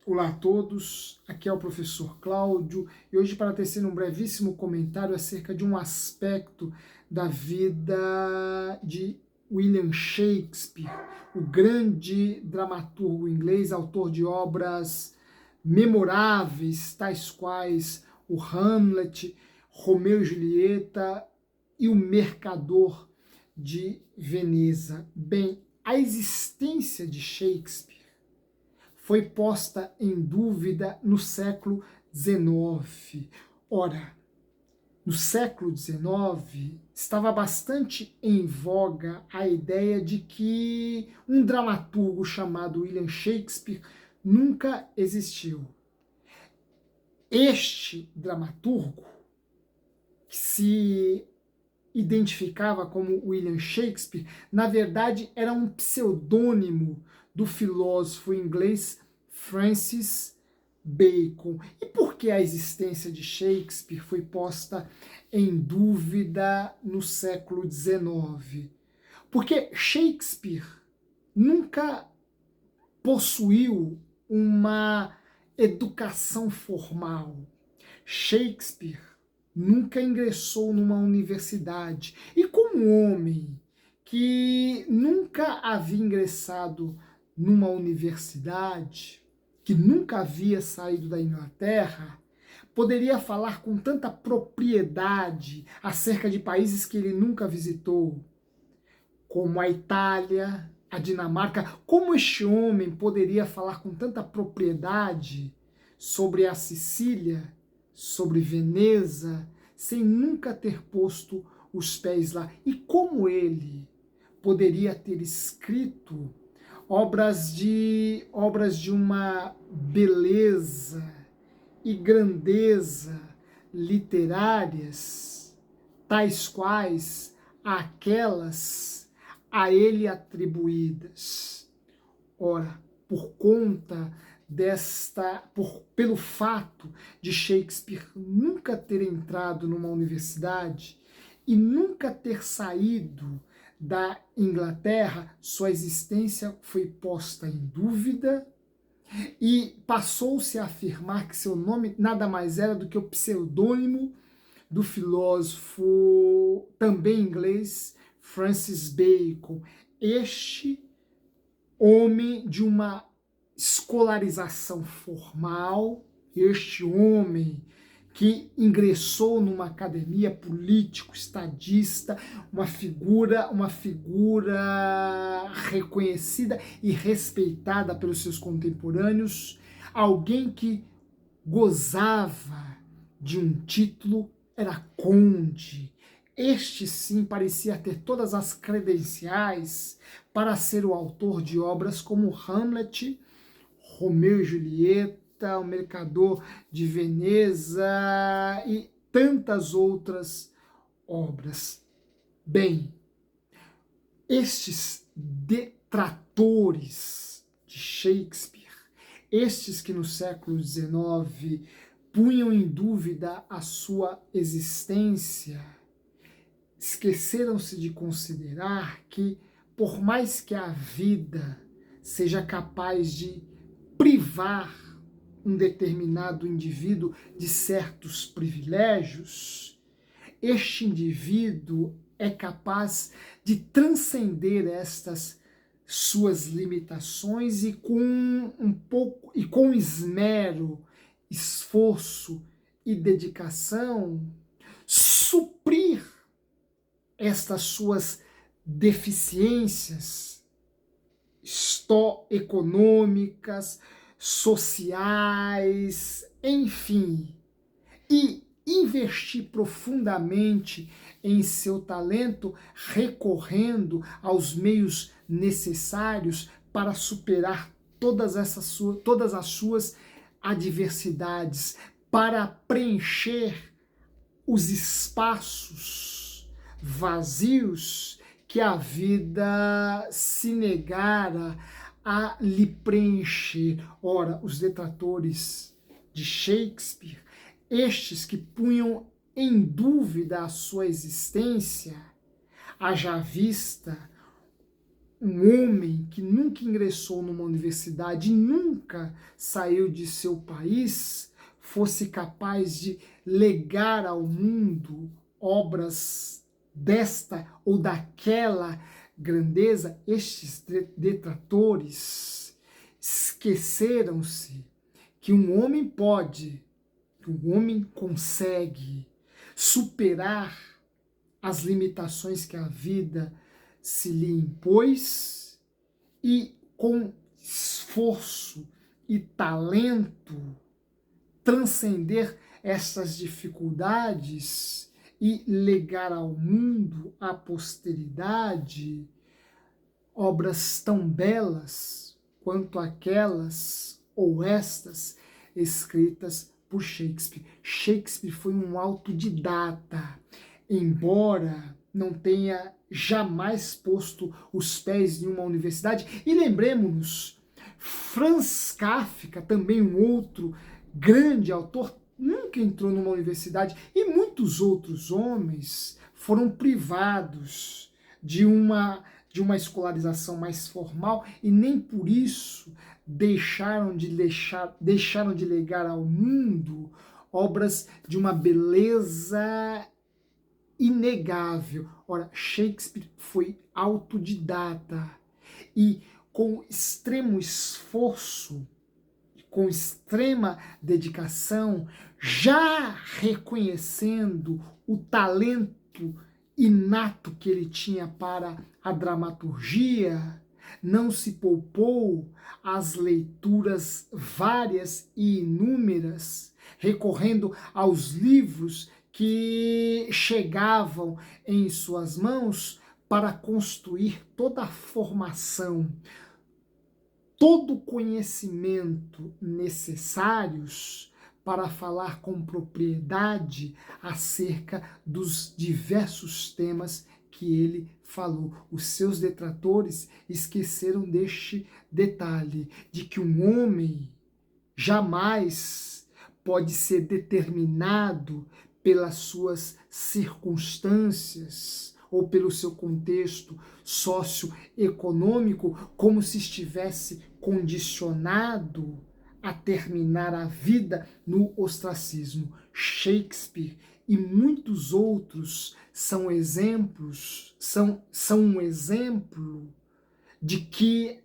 Olá a todos, aqui é o professor Cláudio e hoje para tecer um brevíssimo comentário acerca de um aspecto da vida de William Shakespeare, o grande dramaturgo inglês, autor de obras memoráveis, tais quais o Hamlet, Romeu e Julieta e o Mercador de Veneza. Bem, a existência de Shakespeare foi posta em dúvida no século XIX. Ora, no século XIX estava bastante em voga a ideia de que um dramaturgo chamado William Shakespeare nunca existiu. Este dramaturgo, que se identificava como William Shakespeare, na verdade era um pseudônimo do filósofo inglês Francis Bacon. E por que a existência de Shakespeare foi posta em dúvida no século XIX? Porque Shakespeare nunca possuiu uma educação formal. Shakespeare nunca ingressou numa universidade. E como homem que nunca havia ingressado numa universidade, que nunca havia saído da Inglaterra, poderia falar com tanta propriedade acerca de países que ele nunca visitou, como a Itália, a Dinamarca. Como este homem poderia falar com tanta propriedade sobre a Sicília, sobre Veneza, sem nunca ter posto os pés lá? E como ele poderia ter escrito obras de uma beleza e grandeza literárias, tais quais aquelas a ele atribuídas? Ora, por conta pelo fato de Shakespeare nunca ter entrado numa universidade e nunca ter saído da Inglaterra, sua existência foi posta em dúvida e passou-se a afirmar que seu nome nada mais era do que o pseudônimo do filósofo também inglês Francis Bacon, este homem de uma escolarização formal, este homem que ingressou numa academia político, estadista, uma figura reconhecida e respeitada pelos seus contemporâneos, alguém que gozava de um título, era conde. Este sim parecia ter todas as credenciais para ser o autor de obras como Hamlet, Romeu e Julieta, O Mercador de Veneza e tantas outras obras. Bem, estes detratores de Shakespeare, estes que no século XIX punham em dúvida a sua existência, esqueceram-se de considerar que, por mais que a vida seja capaz de privar um determinado indivíduo de certos privilégios, este indivíduo é capaz de transcender estas suas limitações e com esmero, esforço e dedicação suprir estas suas deficiências econômicas, sociais, enfim, e investir profundamente em seu talento, recorrendo aos meios necessários para superar todas as suas adversidades, para preencher os espaços vazios que a vida se negara a lhe preencher. Ora, os detratores de Shakespeare, estes que punham em dúvida a sua existência, haja vista um homem que nunca ingressou numa universidade, nunca saiu de seu país, fosse capaz de legar ao mundo obras desta ou daquela grandeza, estes detratores esqueceram-se que um homem pode, que um homem consegue superar as limitações que a vida se lhe impôs e com esforço e talento transcender essas dificuldades e legar ao mundo, à posteridade, obras tão belas quanto aquelas ou estas escritas por Shakespeare. Shakespeare foi um autodidata, embora não tenha jamais posto os pés em uma universidade. E lembremos-nos, Franz Kafka, também um outro grande autor, nunca entrou numa universidade, e muitos outros homens foram privados de uma escolarização mais formal e nem por isso deixaram de legar ao mundo obras de uma beleza inegável. Ora, Shakespeare foi autodidata e com extremo esforço, com extrema dedicação, já reconhecendo o talento inato que ele tinha para a dramaturgia, não se poupou às leituras várias e inúmeras, recorrendo aos livros que chegavam em suas mãos para construir toda a formação, todo o conhecimento necessários para falar com propriedade acerca dos diversos temas que ele falou. Os seus detratores esqueceram deste detalhe, de que um homem jamais pode ser determinado pelas suas circunstâncias ou pelo seu contexto socioeconômico, como se estivesse condicionado a terminar a vida no ostracismo. Shakespeare e muitos outros são exemplos, são um exemplo de que,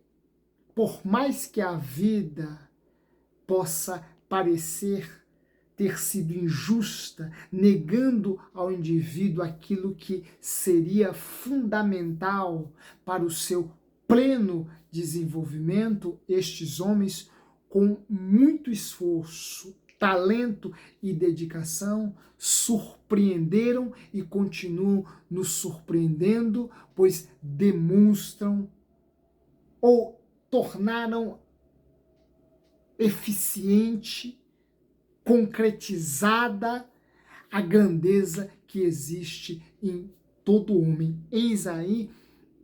por mais que a vida possa parecer ter sido injusta, negando ao indivíduo aquilo que seria fundamental para o seu pleno desenvolvimento, estes homens, com muito esforço, talento e dedicação, surpreenderam e continuam nos surpreendendo, pois demonstram ou tornaram eficiente, concretizada a grandeza que existe em todo homem. Eis aí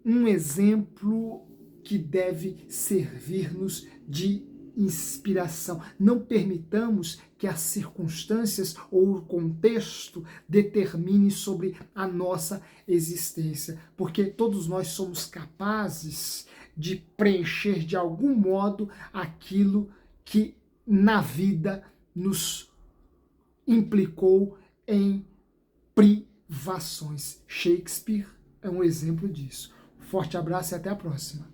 um exemplo que deve servir-nos de inspiração. Não permitamos que as circunstâncias ou o contexto determine sobre a nossa existência, porque todos nós somos capazes de preencher de algum modo aquilo que na vida nos implicou em privações. Shakespeare é um exemplo disso. Forte abraço e até a próxima.